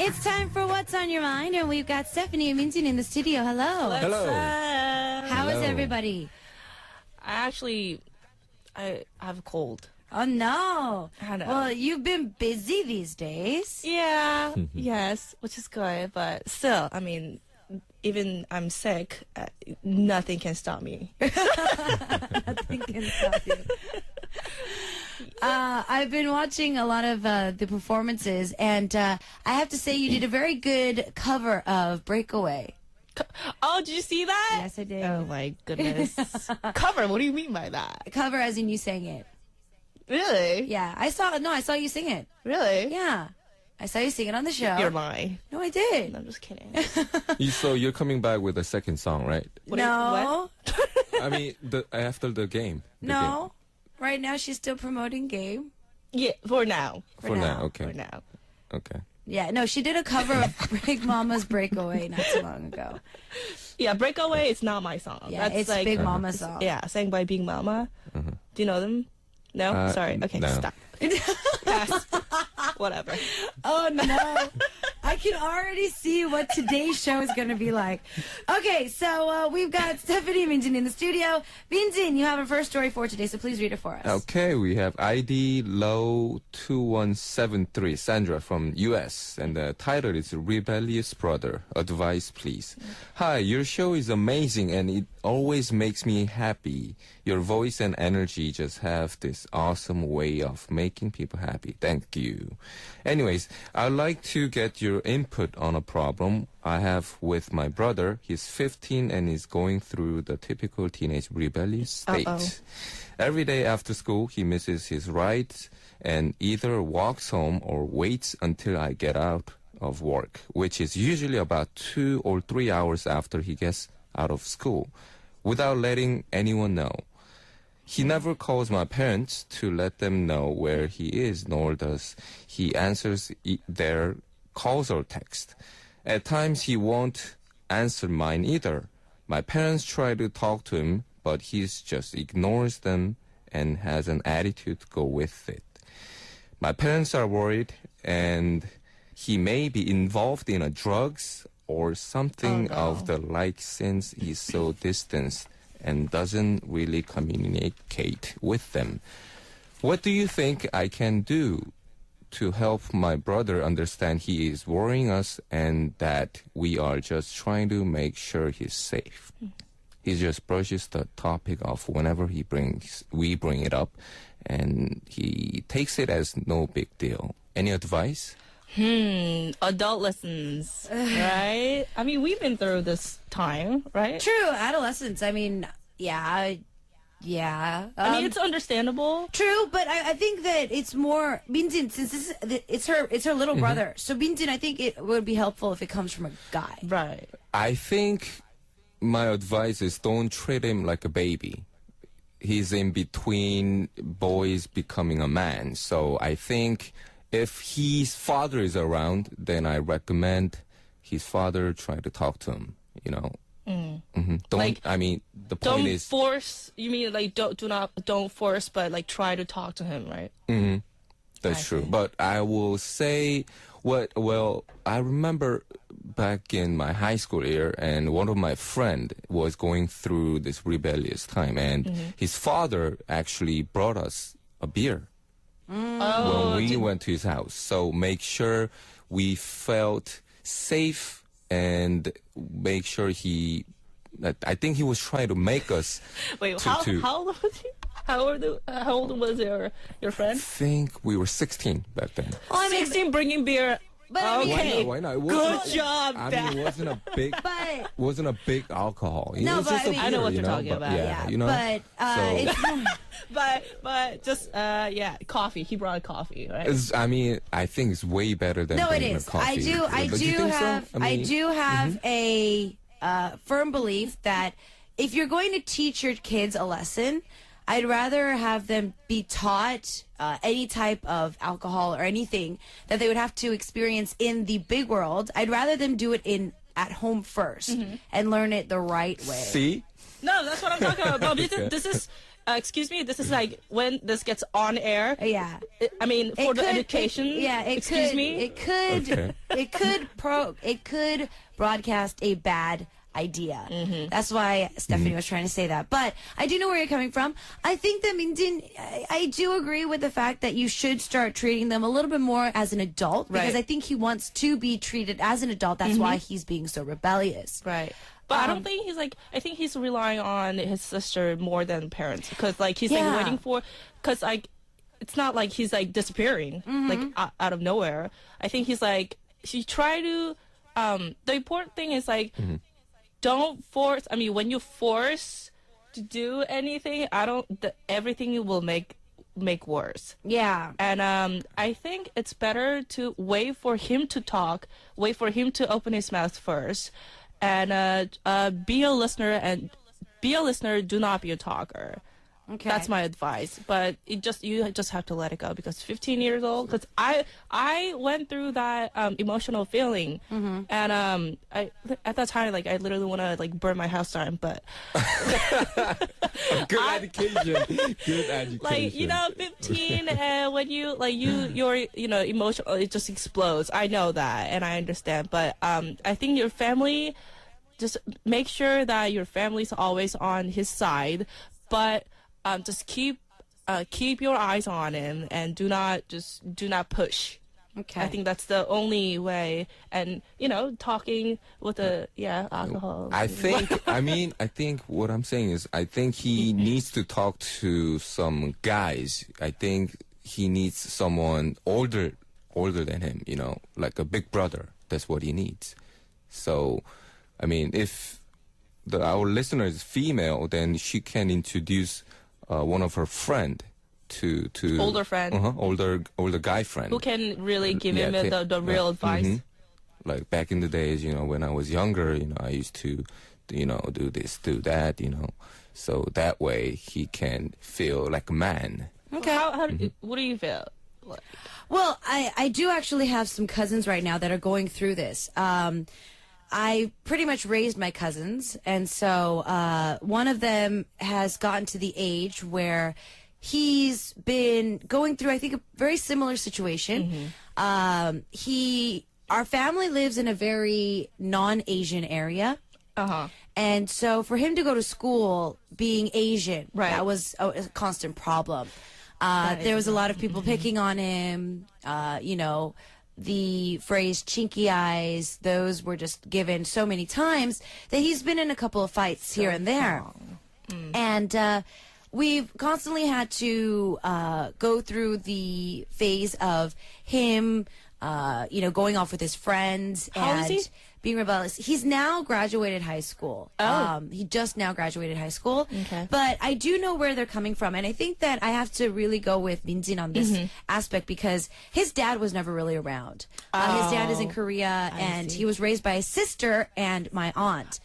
It's time for What's on Your Mind, and we've got Stephanie and Minjin in the studio. Hello. Hello. How is everybody? I have a cold. Oh, no. I know. Well, you've been busy these days. Yeah, yes, which is good, but still, I mean, even I'm sick, nothing can stop me. Nothing can stop you. I've been watching a lot of the performances, and I have to say you did a very good cover of Breakaway. Oh, did you see that? Yes, I did. Oh my goodness. Cover? What do you mean by that? Cover as in you sang it. Really? Yeah, I saw you sing it. Really? Yeah. I saw you sing it on the show. You're lying. No, I did. I'm just kidding. So you're coming back with a second song, right? No. I mean, after the game. No. Right now she's still promoting Game. Yeah, for now. For now, okay. For now. Okay. Yeah, no, she did a cover of Big Mama's Breakaway not too long ago. Yeah, Breakaway is not my song. Yeah, That's it's like, Big Mama's song. Yeah, sang by Big Mama. Do you know them? No? Sorry. Okay, no. stop. Pass. Whatever. Oh, no. I can already see what today's show is going to be like. Okay, so we've got Stephanie and Minjin in the studio. Minjin, you have a first story for today, so please read it for us. Okay, we have ID Low 2173, Sandra from US, and the title is Rebellious Brother. Advice, please. Hi, your show is amazing and it always makes me happy. Your voice and energy just have this awesome way of making people happy. Thank you. Anyways, I'd like to get your input on a problem I have with my brother. He's 15 and is going through the typical teenage rebellious state. Every day after school, he misses his rides and either walks home or waits until I get out of work, which is usually about 2 or 3 hours after he gets out of school, without letting anyone know. He never calls my parents to let them know where he is, nor does he answers their calls or text. At times, he won't answer mine either. My parents try to talk to him, but he just ignores them and has an attitude to go with it. My parents are worried, and he may be involved in drugs or something of the like since he's so distant and doesn't really communicate with them. What do you think I can do to help my brother understand he is worrying us and that we are just trying to make sure he's safe? He just brushes the topic off whenever we bring it up, and he takes it as no big deal. Any advice? Adult lessons, right? I mean, we've been through this time, right? True, adolescence. I mean, yeah. I mean, it's understandable. True, but I think that it's more Minjin, since it's her little brother. So Minjin, I think it would be helpful if it comes from a guy. Right. I think my advice is don't treat him like a baby. He's in between boys becoming a man. So I think if his father is around, then I recommend his father try to talk to him, you know. Don't, Like, I mean, the point Don't is... force, you mean like don't force, but like try to talk to him, right? That's true. But I will say I remember back in my high school year, and one of my friend was going through this rebellious time, and his father actually brought us a beer when we went to his house. So make sure we felt safe and make sure I think he was trying to make us. Wait, how old was he? How old was your friend? I think we were 16 back then. Well, I mean, 16, bringing beer. but I mean, Okay. Why not? Good job, I Dad. mean, it wasn't a big, but wasn't a big alcohol. It No, was but just I a mean- beer, I know what you you're talking but about. Yeah, you know. but it's But just coffee. He brought coffee, right? I mean, I think it's way better than no, it bringing a is. coffee. I do Don't you think so? have I do have a firm belief that if you're going to teach your kids a lesson, I'd rather have them be taught any type of alcohol or anything that they would have to experience in the big world. I'd rather them do it at home first and learn it the right way. See? No, that's what I'm talking about. But Okay. this is, excuse me, this is like when this gets on air. Yeah. I mean, for the education. Excuse me. Okay. It could broadcast a bad idea. That's why Stephanie was trying to say that. But I do know where you're coming from. I think that Minjin, I do agree with the fact that you should start treating them a little bit more as an adult, because Right. I think he wants to be treated as an adult. That's why he's being so rebellious. Right. But I don't think he's like, I think he's relying on his sister more than parents, because like he's Yeah. like waiting for, because like it's not like he's like disappearing like out of nowhere. I think he's like, he try to, the important thing is like, don't force, I mean, when you force to do anything, everything will make worse. Yeah. And I think it's better to wait for him to talk, wait for him to open his mouth first, and be a listener, and be a listener, do not be a talker. Okay. That's my advice. But you just have to let it go, because 15 years old, because I went through that emotional feeling, and I at that time, like, I literally want to like burn my house down, but Good education. Good education. like, 15, and when your emotional, it just explodes. I know that, and I understand, but I think your family, just make sure that your family's always on his side, but just keep your eyes on him, and do not push. Okay. I think that's the only way, and talking with the alcohol. I think what I'm saying is, I think he needs to talk to some guys. I think he needs someone older than him, like a big brother. That's what he needs. So, I mean, if our listener is female, then she can introduce one of her friend to Older friend. older guy friend Who can really give him Yeah, the real advice. Like back in the days, when I was younger, I used to, do this, do that, so that way he can feel like a man. Okay. How what do you feel? Like, Well, I do actually have some cousins right now that are going through this. I pretty much raised my cousins, and so one of them has gotten to the age where he's been going through, I think, a very similar situation. Our family lives in a very non-Asian area. And so for him to go to school being Asian, Right. that was a constant problem. There was a lot of people picking on him, the phrase chinky eyes, those were just given so many times that he's been in a couple of fights here and there. And we've constantly had to go through the phase of him, going off with his friends How old is and he? being rebellious. He's now graduated high school. He just now graduated high school. Okay. But I do know where they're coming from. And I think that I have to really go with Minjin on this aspect, because his dad was never really around. His dad is in Korea, and he was raised by his sister and my aunt.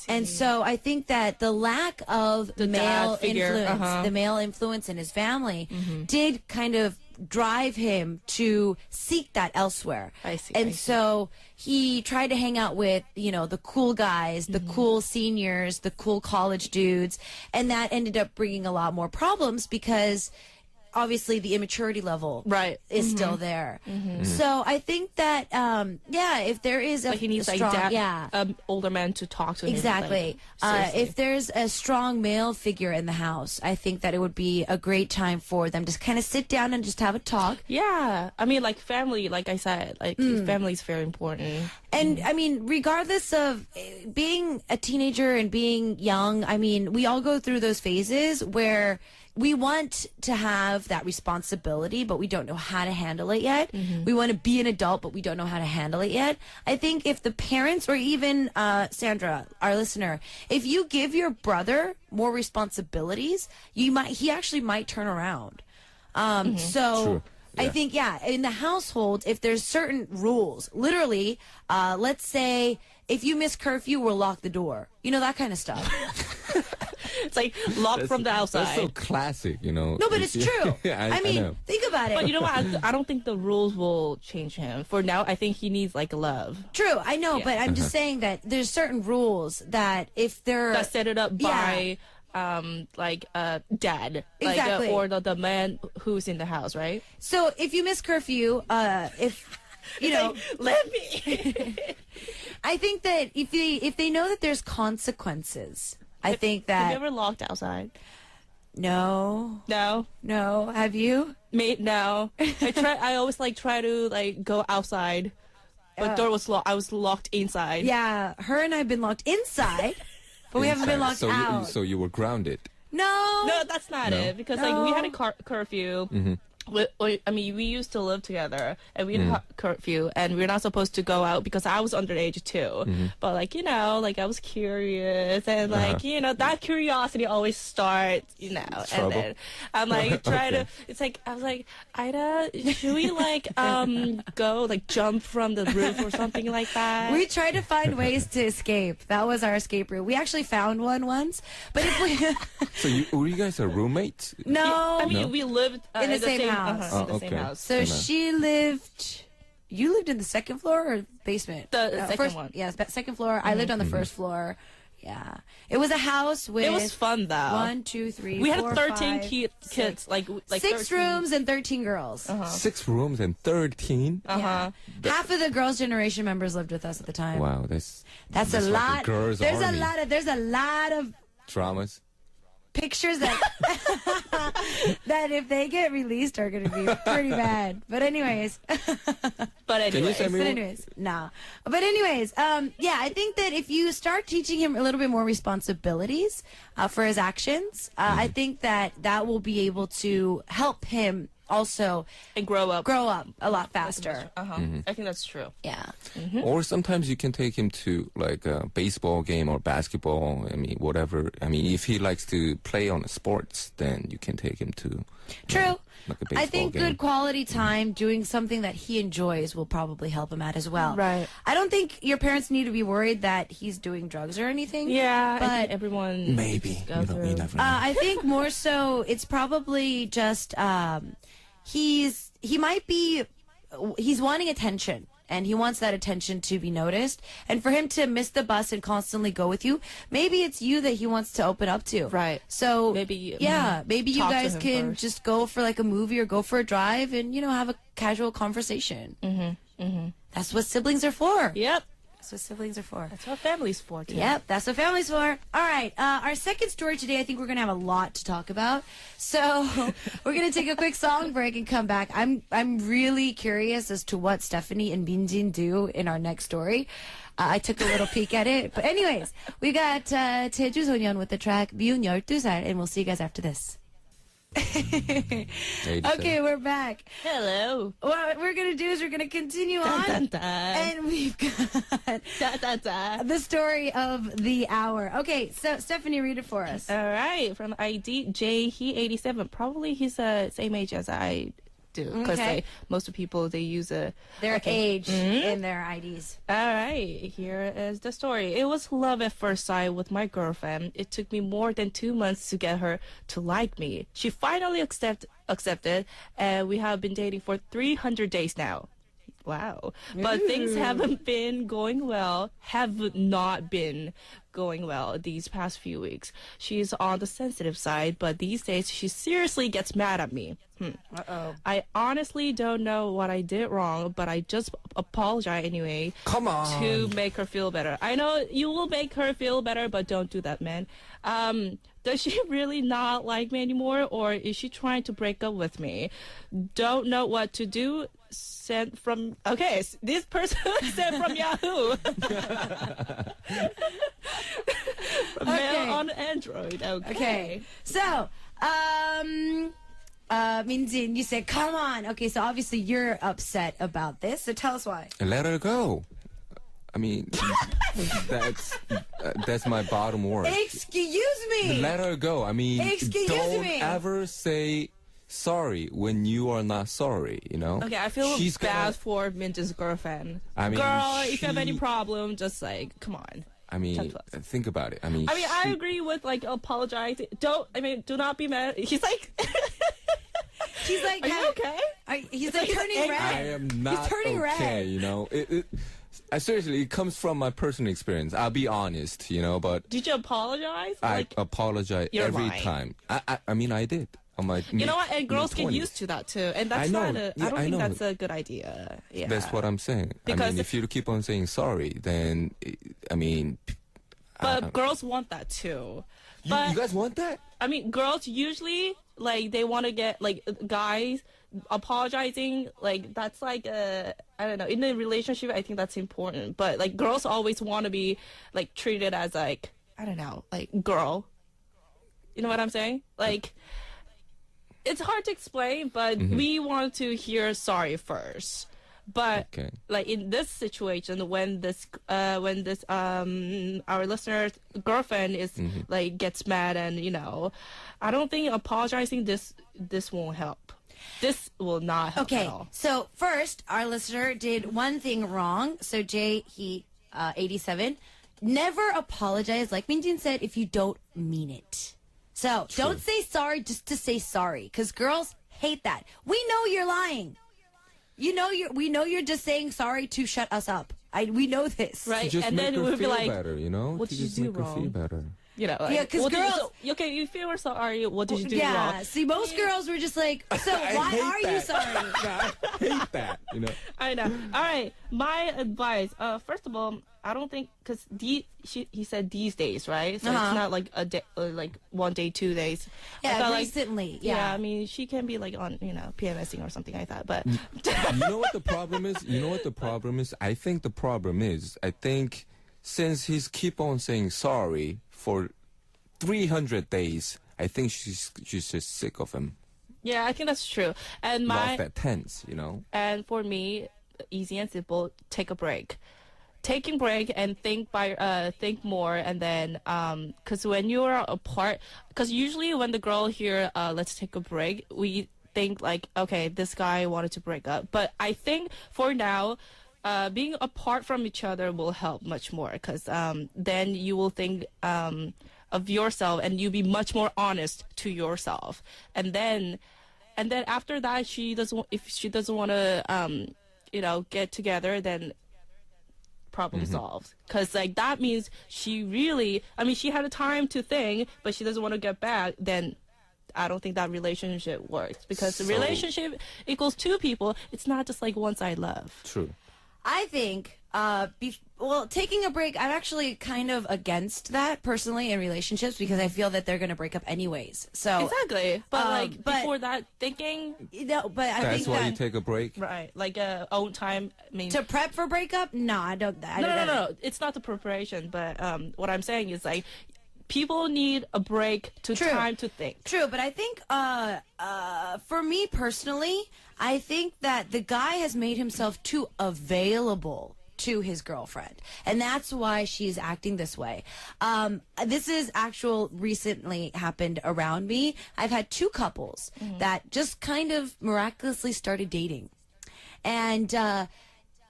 And so I think that the lack of The male dad figure, influence, the male influence in his family, did kind of drive him to seek that elsewhere. I see, And I see. so he tried to hang out with, the cool guys, the cool seniors, the cool college dudes, and that ended up bringing a lot more problems, because obviously the immaturity level Right. is still there. So I think that, if there is a Like he needs a like strong, older man to talk to him. Exactly. Like, seriously. If there's a strong male figure in the house, I think that it would be a great time for them to kind of sit down and just have a talk. Yeah, I mean, like family, like I said, like family is very important. And I mean, regardless of being a teenager and being young, I mean, we all go through those phases where we want to have that responsibility, but we don't know how to handle it yet. We want to be an adult, but we don't know how to handle it yet. I think if the parents, or even Sandra, our listener, if you give your brother more responsibilities, he actually might turn around. So True. I Yeah. think, in the household, if there's certain rules, literally, let's say if you miss curfew, we'll lock the door. That kind of stuff. It's like locked from the outside. That's so classic, you know. No, but it's true. I mean, know. think about it. But you know what? I don't think the rules will change him. For now, I think he needs like love. True, I know, Yeah. but I'm just saying that there's certain rules that if they're That set it up by dad, Exactly. or the man who's in the house, right? so if you miss curfew, if you know, Let me. I think that if they know that there's consequences, I think Have that you ever locked outside? no, No. have you? Me, no. I always try to go outside, but door was locked. I was locked inside. Yeah, her and I've been locked inside, but we haven't been locked so out. so you were grounded. No, No, that's not No? it. Because we had a curfew. We used to live together, and we had a curfew, and we're not supposed to go out because I was underage too. But I was curious, and that curiosity always starts, Trouble. and then I'm trying to. It's I was like, Ida, should we go jump from the roof or something like that? we tried to find ways to escape. That was our escape route. We actually found one once, but if we So were you guys a roommate? no, I mean, No? we lived In the same house. in the Oh, same okay. house. so she lived. You lived in the second floor or basement? The second first, one. Yes, second floor. I lived on the first floor. Yeah, it was a house with. It was fun though. 1, 2, 3, We had 4, 13 5, kids, like 6 13. rooms and 13 girls. 6 rooms and 13. Yeah. Half of the girls' generation members lived with us at the time. Wow, that's a like lot. girls' There's army. there's a lot of Dramas. pictures that that if they get released are going to be pretty bad. But anyways, But Can you anyway, send me one? no. But anyways, yeah, I think that if you start teaching him a little bit more responsibilities for his actions, I think that will be able to help him also and grow up. a lot faster. I think that's true. Yeah. Or sometimes you can take him to like a baseball game or basketball. I mean, whatever. I mean, if he likes to play on sports, then you can take him to True. like a baseball I think game. good quality time doing something that he enjoys will probably help him out as well. Right. I don't think your parents need to be worried that he's doing drugs or anything. Yeah, I But think everyone Maybe. go You through. never know. I think more so it's probably just he's wanting attention. And he wants that attention to be noticed. And for him to miss the bus and constantly go with you, maybe it's you that he wants to open up to. Right. So Maybe, maybe you talk to guys him can first. just go for like a movie or go for a drive and, have a casual conversation. That's what siblings are for. Yep, That's what siblings are for. that's what family's for. Too. Yep, that's what family's for. All right, our second story today, I think we're going to have a lot to talk about. So we're going to take a quick song break and come back. I'm really curious as to what Stephanie and Minjin do in our next story. I took a little peek at it. But anyways, we got 제주 소년 with the track 미운 12살, and we'll see you guys after this. 87. Okay, we're back. Hello. What we're going to do is we're going to continue on. Dun, dun. And we've got Da, da, da. the story of the hour. Okay, so Stephanie, read it for us. All right, from ID J, he 87. Probably he's the same age as I do, because Okay. most of people they use a Their okay. age in their IDs. All right, here is the story. It was love at first sight with my girlfriend. It took me more than 2 months to get her to like me. She finally accepted, and we have been dating for 300 days now. Wow. But things haven't been going well, have not been going well these past few weeks. She's on the sensitive side, but these days she seriously gets mad at me. Uh-oh. I honestly don't know what I did wrong, but I just apologize anyway. Come on. To make her feel better. I know you will make her feel better, but don't do that, man. Does she really not like me anymore, or is she trying to break up with me? Don't know what to do. Sent from this person sent from Yahoo. Mail on Android. Okay. So, Minjin, you said, come on. Okay, so obviously you're upset about this. So tell us why. Let her go. I mean, that's my bottom word. Excuse me. Let her go. I mean, Excuse don't me. ever say sorry when you are not sorry, you know? Okay, I feel She's bad gonna- for Minj's girlfriend. I mean, Girl, if you have any she- problem, just come on. I mean, Check plus. think about it. I mean, I agree with like apologizing. Do not be mad. He's like, She's like, are you okay? He's like turning red. I am not He's turning okay. red. You know, I seriously, it comes from my personal experience. I'll be honest, you know, but Did you apologize? I apologize You're every lying. time. I mean, I did. On my You know what? And girls get 20s. used to that too, and that's I know. not. I Yeah, don't I think know. that's a good idea. Yeah. That's what I'm saying. I Because- mean, if you keep on saying sorry, then I mean, But girls want that too. But you guys want that? I mean, girls usually like they want to get like guys apologizing. Like that's like I don't know. In a relationship, I think that's important. But like girls always want to be like treated as like I don't know, like girl. You know what I'm saying? Like it's hard to explain, but we want to hear sorry first. But Okay. like in this situation, when this our listener's girlfriend is like gets mad, and you know, I don't think apologizing this won't help. This will not help at Okay, all. so first, our listener did one thing wrong. So Jay, 87, never apologize, like Minjin said, if you don't mean it. So don't say sorry just to say sorry, because girls hate that. We know you're lying. We know you're just saying sorry to shut us up. We know this. Right? To just And make then her we'll be feel like, better, you know? what To did you just do make her feel wrong? better. you know, like, Yeah, 'cause what did you girls- do- okay, you feel sorry. What did you do Yeah. wrong? See, most girls were just like, so I why hate are you that. sorry? I hate that, you know? I know. All right. My advice. First of all, I don't think because he said these days, right? So it's not like a day, like 1 day, 2 days. I Yeah, thought, like, recently. yeah. I mean, she can be like on PMSing or something like that. But You know what the problem is? I think the problem is, since he's keep on saying sorry for 300 days, I think she's just sick of him. yeah, I think that's true. And Lost that tense, you know? and for me, easy and simple. Take a break. Taking break and think more, and then because when you are apart, because usually when the girl hear let's take a break, we think like, okay, this guy wanted to break up. But I think for now, being apart from each other will help much more, because then you will think of yourself, and you'll be much more honest to yourself, and then after that, if she doesn't want to get together, then problem solved, because like that means she had a time to think, but she doesn't want to get back. Then I don't think that relationship works, because the relationship equals two people. It's not just like one side love. True. I think, taking a break, I'm actually kind of against that personally in relationships, because I feel that they're going to break up anyways. So Exactly, but but- before that, thinking but I That's think why that you take a break? right, like own time. I mean, to prep for breakup, no, I don't. no. It's not the preparation, but what I'm saying is like people need a break to True. time to think. True, but I think for me personally, I think that the guy has made himself too available to his girlfriend, and that's why she's acting this way. This is recently happened around me. I've had two couples that just kind of miraculously started dating, and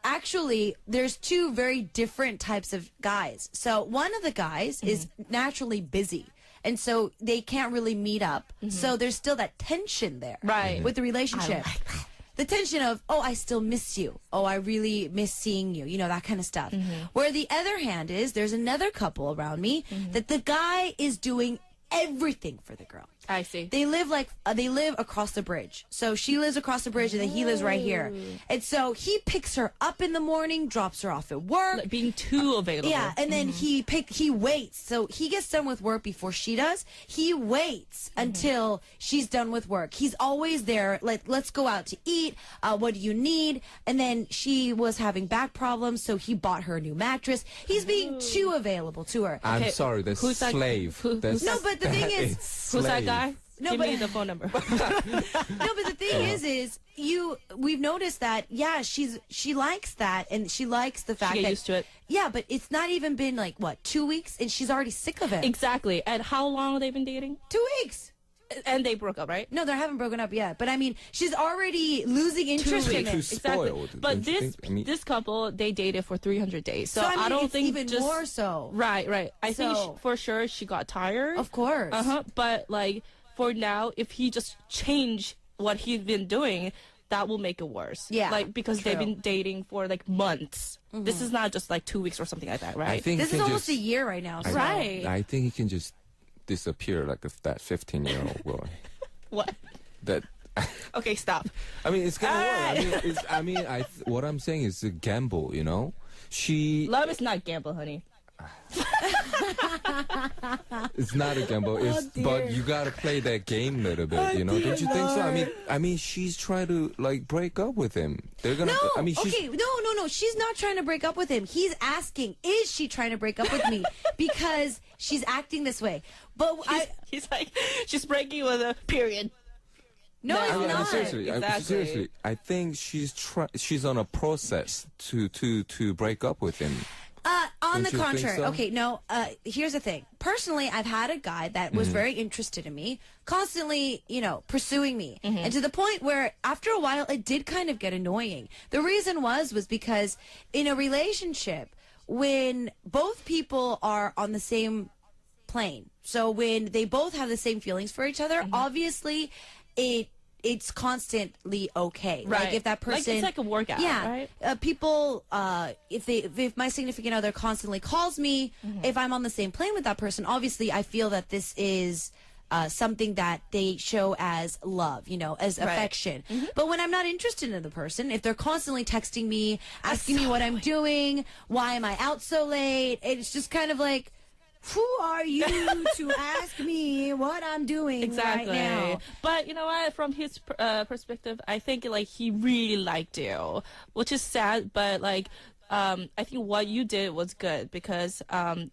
actually, there's two very different types of guys. So one of the guys is naturally busy, and so they can't really meet up. So there's still that tension there, Right. with the relationship. I like that. The tension of, oh, I still miss you. Oh, I really miss seeing you. You know, that kind of stuff. Where the other hand is, there's another couple around me that the guy is doing everything for the girl. I see. They live across the bridge. So she lives across the bridge, and then he lives right here. And so he picks her up in the morning, drops her off at work. Like being too available. Yeah, and then he waits. So he gets done with work before she does. He waits until she's done with work. He's always there. Like, let's go out to eat. What do you need? And then she was having back problems, so he bought her a new mattress. He's being too available to her. I'm sorry, that's who's that- slave. That's, No, but the thing is, Who's that slave. guy? No, Give but- me the phone number. No, but the thing is we've noticed that, yeah, she likes that, and she likes the fact get that, used to it. Yeah, but it's not even been like 2 weeks, and she's already sick of it. Exactly. And how long have they been dating? 2 weeks. And they broke up, right? No, they haven't broken up yet. But I mean, she's already losing interest in Too it. spoiled. But don't you this think? I mean, this couple, they dated for 300 days. So, So I, mean, I don't it's think even just more so. right. I think So- for sure she got tired. Of course. But like for now, if he just changed what he's been doing, that will make it worse. Yeah, Like because they've true. been dating for like months. This is not just like 2 weeks or something like that, right? I think This he is can almost just, a year right now. So. Right. I think he can just disappear like that 15-year-old boy. What? That. Okay, stop. I mean, it's gonna work. What I'm saying is a gamble. You know, she. Love is not gamble, honey. It's not a gamble. It's, but you gotta play that game a little bit. You know, don't you think so? I mean, she's trying to like break up with him. They're gonna. No, I mean, she's. okay, no. She's not trying to break up with him. He's asking, is she trying to break up with me? Because she's acting this way. But He's like, she's breaking with a period. no, No, it's I mean, not. Exactly. Seriously, I think she's on a process to break up with him. On the Don't you think contrary, so? okay, no. Here's the thing. Personally, I've had a guy that was very interested in me, constantly, pursuing me, and to the point where after a while, it did kind of get annoying. The reason was because in a relationship, when both people are on the same plane, so when they both have the same feelings for each other, obviously, it's constantly okay. Right. Like if that person, Like, it's like a workout, yeah. right? People, if my significant other constantly calls me, if I'm on the same plane with that person, obviously I feel that this is something that they show as love, as affection. But when I'm not interested in the person, if they're constantly texting me, asking me what I'm doing, why am I out so late, it's just kind of like, who are you to ask me what I'm doing Exactly. right now? But you know what? From his perspective, I think like he really liked you, which is sad. But like, I think what you did was good because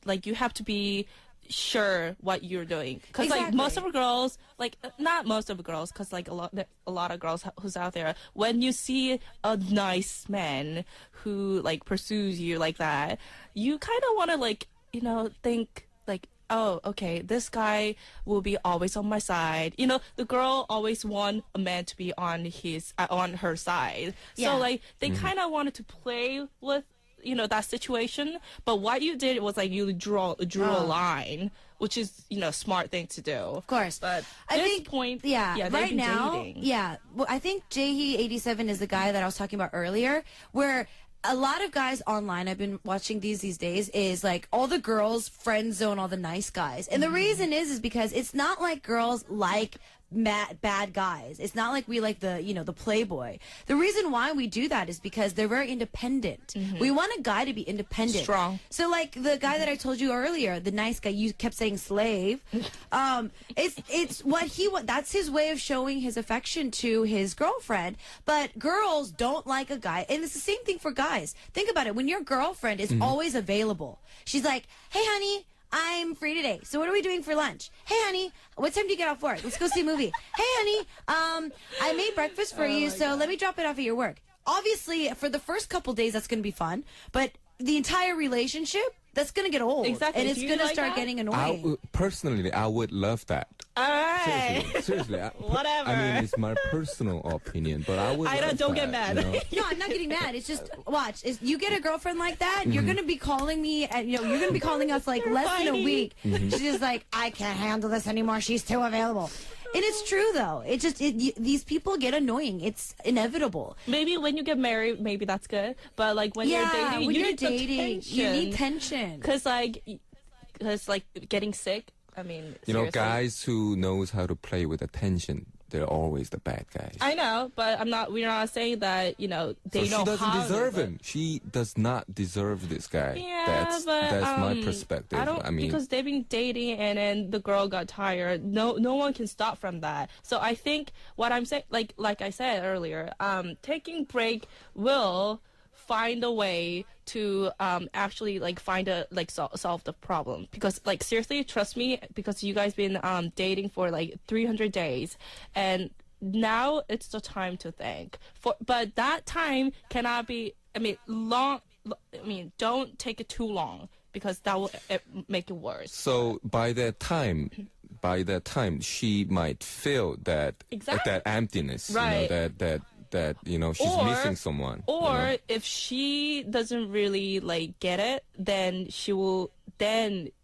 like you have to be sure what you're doing because like Exactly. most of the girls, like not most of the girls, because like a lot of girls who's out there, when you see a nice man who like pursues you like that, you kind of want to like think like, oh, okay, this guy will be always on my side. The girl always want a man to be on her side. Yeah. So like they kind of wanted to play with that situation. But what you did was like you drew a line, which is a smart thing to do. Of course. But I this think, point, right they've been now, dating. well, I think Jaehee87 is the guy that I was talking about earlier, where a lot of guys online, I've been watching these days, is like all the girls friend zone all the nice guys. And the reason is because it's not like girls like bad guys. It's not like we like the playboy. The reason why we do that is because they're very independent. We want a guy to be independent. Strong. So like the guy that I told you earlier, the nice guy, you kept saying slave. It's what that's his way of showing his affection to his girlfriend. But girls don't like a guy, and it's the same thing for guys. Think about it. When your girlfriend is always available, she's like, hey honey, I'm free today. So what are we doing for lunch? Hey, honey, what time do you get off work? Let's go see a movie. Hey, honey, I made breakfast for you, so let me drop it off at your work. Obviously, for the first couple days, that's going to be fun. But the entire relationship, that's going to get old. Exactly. And it's Do you going to like start that? getting annoying. Personally, I would love that. All right. Seriously. Whatever. I mean, it's my personal opinion, but I would. Don't get mad. No, I'm not getting mad. It's just, watch. You get a girlfriend like that, you're going to be calling me, and you're going to be calling us like less than a fighting. week. She's just like, I can't handle this anymore. She's too available. And it's true, though. These people get annoying. It's inevitable. Maybe when you get married, maybe that's good. But like when you're dating, when you you're need the dating, you tension. need tension. Because like getting sick. I mean, seriously. Guys who knows how to play with attention, they're always the bad guys. I know, but we're not saying that they So know she doesn't how deserve to, him. She does not deserve this guy. Yeah, that's my perspective. I mean, because they've been dating and then the girl got tired. No one can stop from that. So I think what I'm saying, like I said earlier, taking break will find a way to actually like find a solve the problem, because like seriously, trust me, because you guys been dating for like 300 days, and now it's the time to think but that time cannot be long. Don't take it too long, because that will make it worse. So by that time, by that time she might feel that that emptiness, Right. that she's missing someone. Or if she doesn't really like get it, then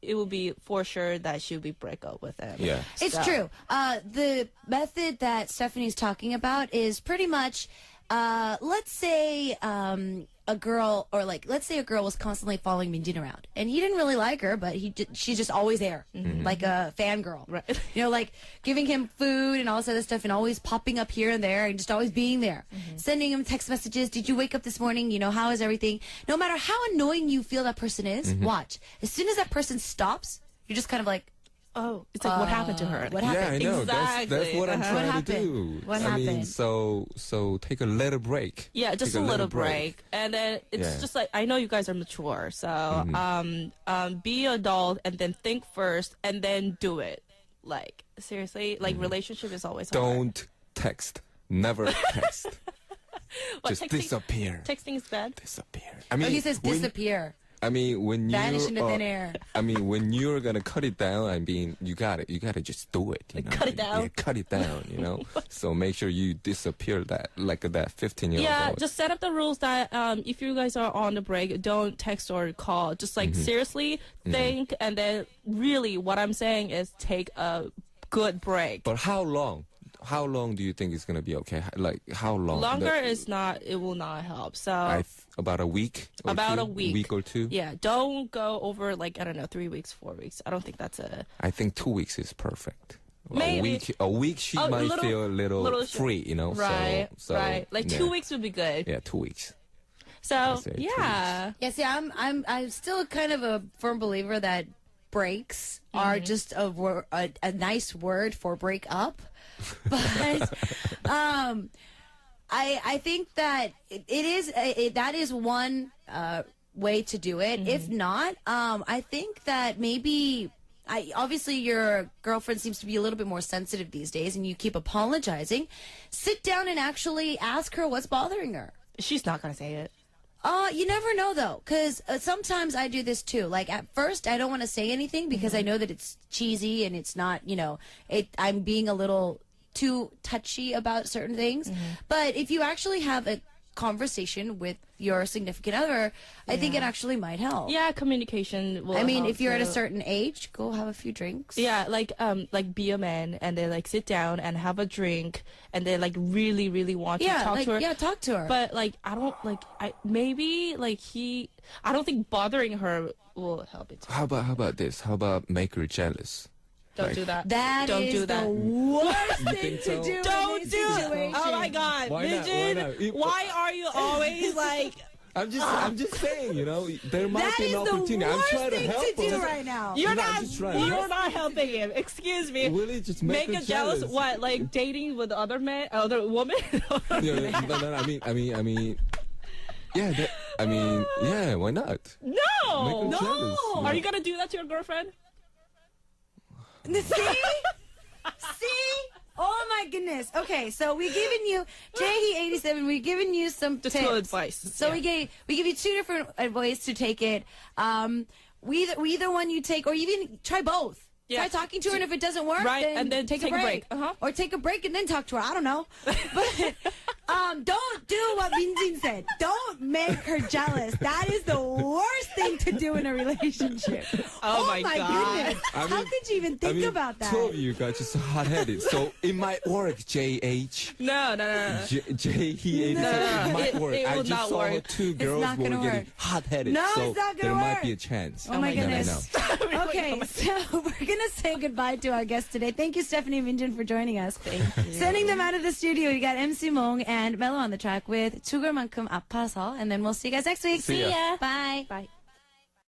it will be for sure that she'll be break up with him. Yeah. It's true. The method that Stephanie's talking about is pretty much, let's say a girl was constantly following Minjin around, and he didn't really like her, but she's just always there, like a fangirl, Right. like giving him food and all this other stuff, and always popping up here and there, and just always being there, sending him text messages. Did you wake up this morning? How is everything? No matter how annoying you feel that person is, watch. As soon as that person stops, you're just kind of like, Oh, it's like what happened to her? What Yeah, happened? I know. Exactly. That's what I'm What trying to happened? do. What I mean, happened? so take a little break. Yeah, just Take a little break. And then it's Yeah. just like, I know you guys are mature, so be adult and then think first and then do it. Like, seriously, like relationship is always hard. Don't text. Never text. What, Just disappear. Texting is bad? Disappear. I mean, He says disappear. when Vanish you into thin air. when you're gonna cut it down, you gotta just do it. cut it down? Yeah, cut it down. So make sure you disappear that 15-year-old. Yeah, boy. just set up the rules that if you guys are on the break, don't text or call. Just like seriously think, and then really what I'm saying is take a good break. But how long? How long do you think it's gonna be okay? Like how long? Longer is not, it will not help. So about a week. Or about two? a week. Week or two. Yeah, don't go over like, I don't know, 3 weeks, 4 weeks. I don't think that's I think 2 weeks is perfect. Maybe. A week she might feel a little free, right, So, right. Like yeah. 2 weeks would be good. Yeah, 2 weeks. So say 2 yeah, Yeah, see, I'm still kind of a firm believer that breaks are just a nice word for break up, but I think that that is one way to do it. If not, I think that maybe. Obviously, your girlfriend seems to be a little bit more sensitive these days, and you keep apologizing. Sit down and actually ask her what's bothering her. she's not gonna say it. You never know though, because sometimes I do this too. Like at first, I don't want to say anything because I know that it's cheesy and it's not, I'm being a little too touchy about certain things. But if you actually have a conversation with your significant other, I think it actually might help. Yeah, communication will help if you're at a too. certain age, go have a few drinks. Yeah, like be a man and then like sit down and have a drink and then like really, really want to talk to her. Yeah, talk to her. But like I don't think bothering her will help it. How about this? How about make her jealous? Don't do that. Don't do that. the worst thing think to so? do. Don't in do this it. situation. Oh my God, Why not? Minjin, why are you always like? I'm just saying, there might That be is an the opportunity. I'm worst trying to thing help to do her. right now. You're No, I'm not. just trying to You're help. not helping him. Excuse me. Really, just make her Make jealous. What? Like dating with other men, other women? Yeah, no, I mean, yeah, yeah, why not? No. Make her jealous. Are you gonna do that to your girlfriend? See? See? Oh my goodness. Okay, so we've given you JHE87. We've given you some Just tips. good advice. So we give you two different ways to take it. We either one you take, or even try both. Yeah. Try talking to her, and if it doesn't work, Right, and then take a take a break. break. Uh-huh. Or take a break and then talk to her. I don't know. But don't do what Minjin said. Don't make her jealous. That is the worst thing to do in a relationship. Oh my God. Goodness. How could you even think about that? Two of you guys just hot-headed, so it might work. JH, No. JHE87, it might work. it I will just not saw work. two girls not were gonna getting work. hot-headed, No, so it's not gonna there might work. be a chance. Oh my No, no, goodness. no. Okay, so we're going to say goodbye to our guests today. Thank you, Stephanie and Minjin, for joining us. Thank you. Sending them out of the studio, you got MC Mong and Mello on the track with 죽을만큼 아파서. And then we'll see you guys next week. See ya. Bye. Bye.